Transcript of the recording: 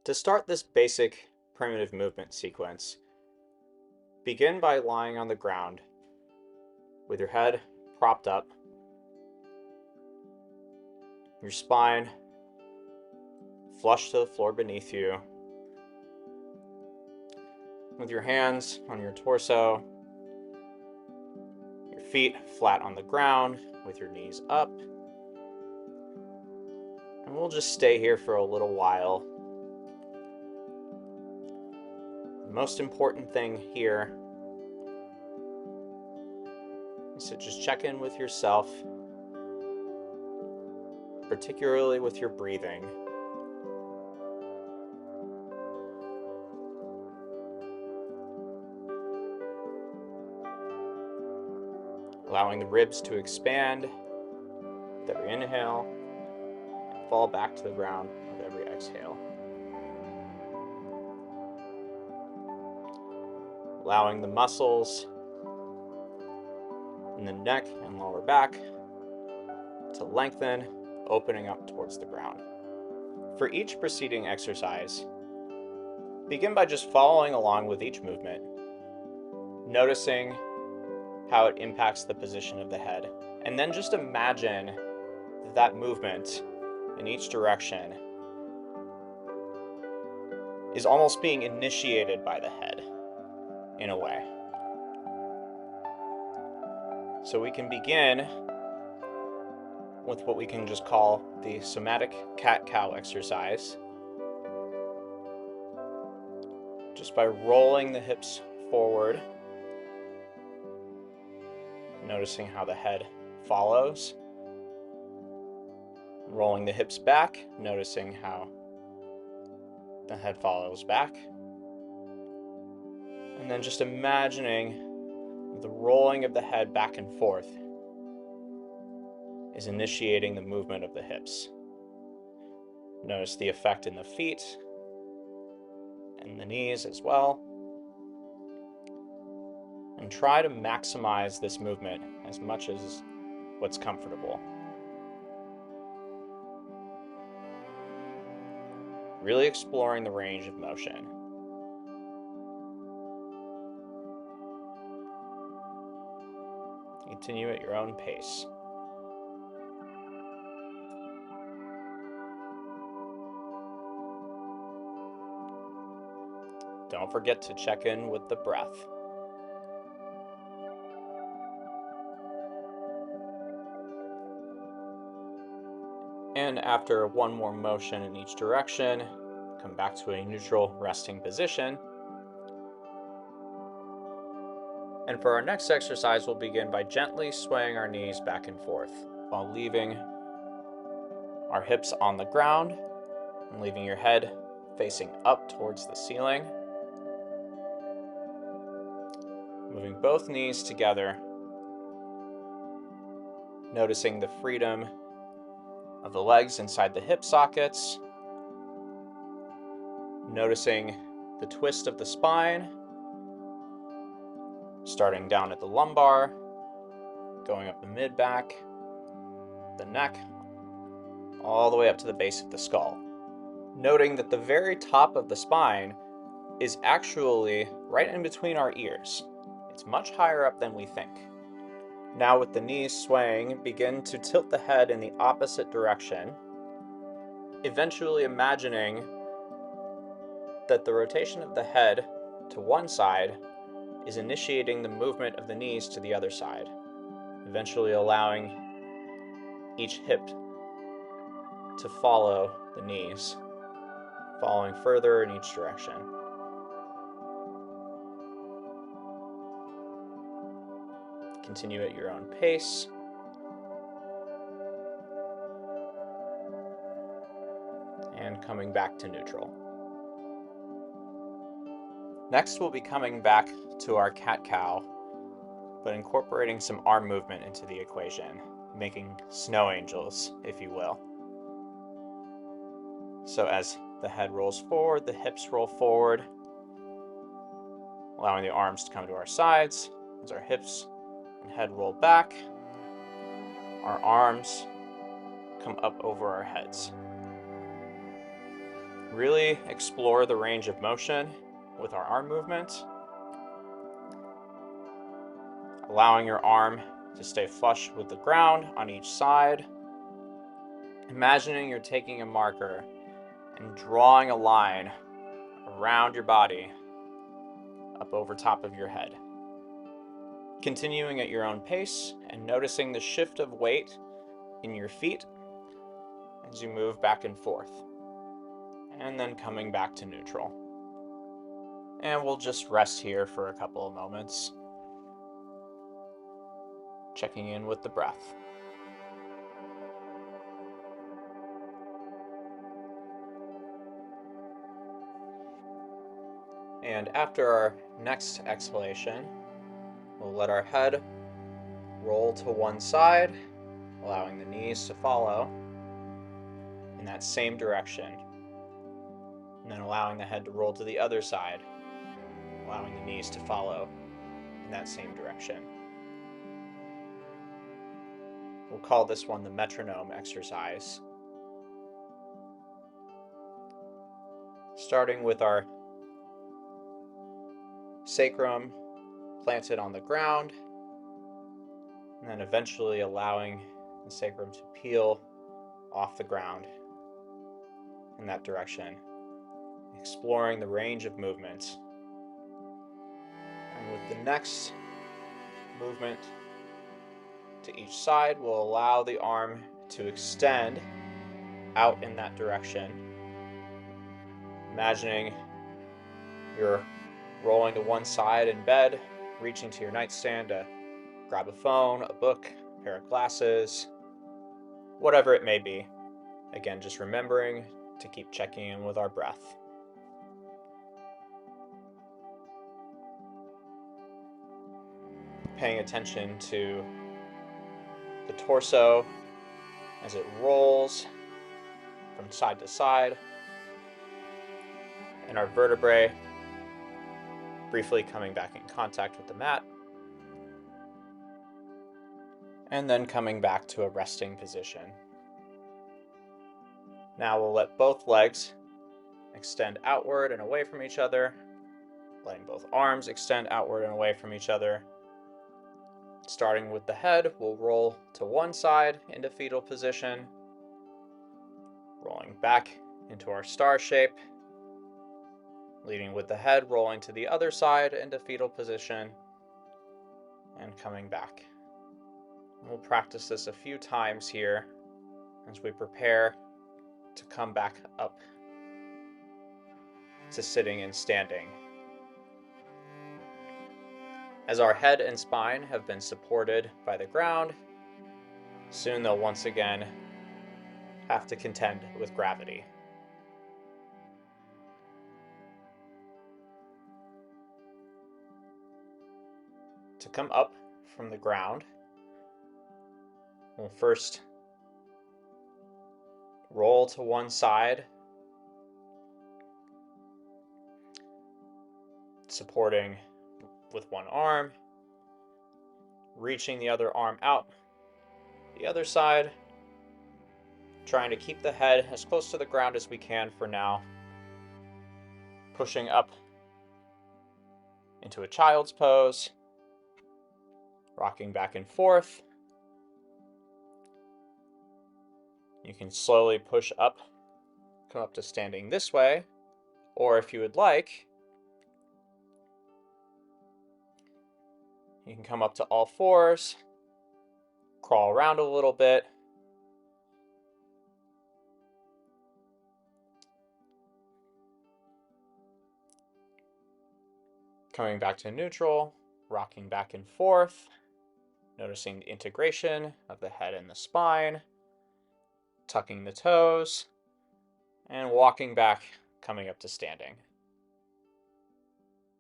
To start this basic primitive movement sequence, begin by lying on the ground with your head propped up, your spine flush to the floor beneath you, with your hands on your torso, your feet flat on the ground with your knees up. And we'll just stay here for a little while. The most important thing here is to just check in with yourself, particularly with your breathing. Allowing the ribs to expand with every inhale and fall back to the ground with every exhale. Allowing the muscles in the neck and lower back to lengthen, opening up towards the ground. For each preceding exercise, begin by just following along with each movement, noticing how it impacts the position of the head, and then just imagine that movement in each direction is almost being initiated by the head in a way. So we can begin with what we can just call the somatic cat-cow exercise, just by rolling the hips forward, noticing how the head follows, rolling the hips back, noticing how the head follows back, and then just imagining the rolling of the head back and forth is initiating the movement of the hips. Notice the effect in the feet and the knees as well. And try to maximize this movement as much as what's comfortable. Really exploring the range of motion. Continue at your own pace. Don't forget to check in with the breath. And after one more motion in each direction, come back to a neutral resting position. And for our next exercise, we'll begin by gently swaying our knees back and forth while leaving our hips on the ground and leaving your head facing up towards the ceiling. Moving both knees together, noticing the freedom of the legs inside the hip sockets, noticing the twist of the spine, starting down at the lumbar, going up the mid-back, the neck, all the way up to the base of the skull. Noting that the very top of the spine is actually right in between our ears. It's much higher up than we think. Now with the knees swaying, begin to tilt the head in the opposite direction, eventually imagining that the rotation of the head to one side is initiating the movement of the knees to the other side, eventually allowing each hip to follow the knees, following further in each direction. Continue at your own pace. And coming back to neutral. Next, we'll be coming back to our cat-cow, but incorporating some arm movement into the equation, making snow angels, if you will. So as the head rolls forward, the hips roll forward, allowing the arms to come to our sides. As our hips and head roll back, our arms come up over our heads. Really explore the range of motion with our arm movement, allowing your arm to stay flush with the ground on each side. Imagining you're taking a marker and drawing a line around your body up over top of your head. Continuing at your own pace and noticing the shift of weight in your feet as you move back and forth, and then coming back to neutral. And we'll just rest here for a couple of moments, checking in with the breath. And after our next exhalation, we'll let our head roll to one side, allowing the knees to follow in that same direction. And then allowing the head to roll to the other side, allowing the knees to follow in that same direction. We'll call this one the metronome exercise. Starting with our sacrum planted on the ground, and then eventually allowing the sacrum to peel off the ground in that direction, exploring the range of movement. And with the next movement to each side, we'll allow the arm to extend out in that direction. Imagining you're rolling to one side in bed, reaching to your nightstand to grab a phone, a book, a pair of glasses, whatever it may be. Again, just remembering to keep checking in with our breath. Paying attention to the torso as it rolls from side to side, and our vertebrae briefly coming back in contact with the mat, and then coming back to a resting position. Now we'll let both legs extend outward and away from each other, letting both arms extend outward and away from each other. Starting with the head, we'll roll to one side into fetal position, rolling back into our star shape, leading with the head rolling to the other side into fetal position, and coming back. We'll practice this a few times here as we prepare to come back up to sitting and standing. As our head and spine have been supported by the ground, soon they'll once again have to contend with gravity. To come up from the ground, we'll first roll to one side, supporting with one arm, reaching the other arm out the other side, trying to keep the head as close to the ground as we can for now, pushing up into a child's pose, rocking back and forth. You can slowly push up, come up to standing this way, or if you would like, you can come up to all fours, crawl around a little bit, coming back to neutral, rocking back and forth, noticing the integration of the head and the spine, tucking the toes, and walking back, coming up to standing.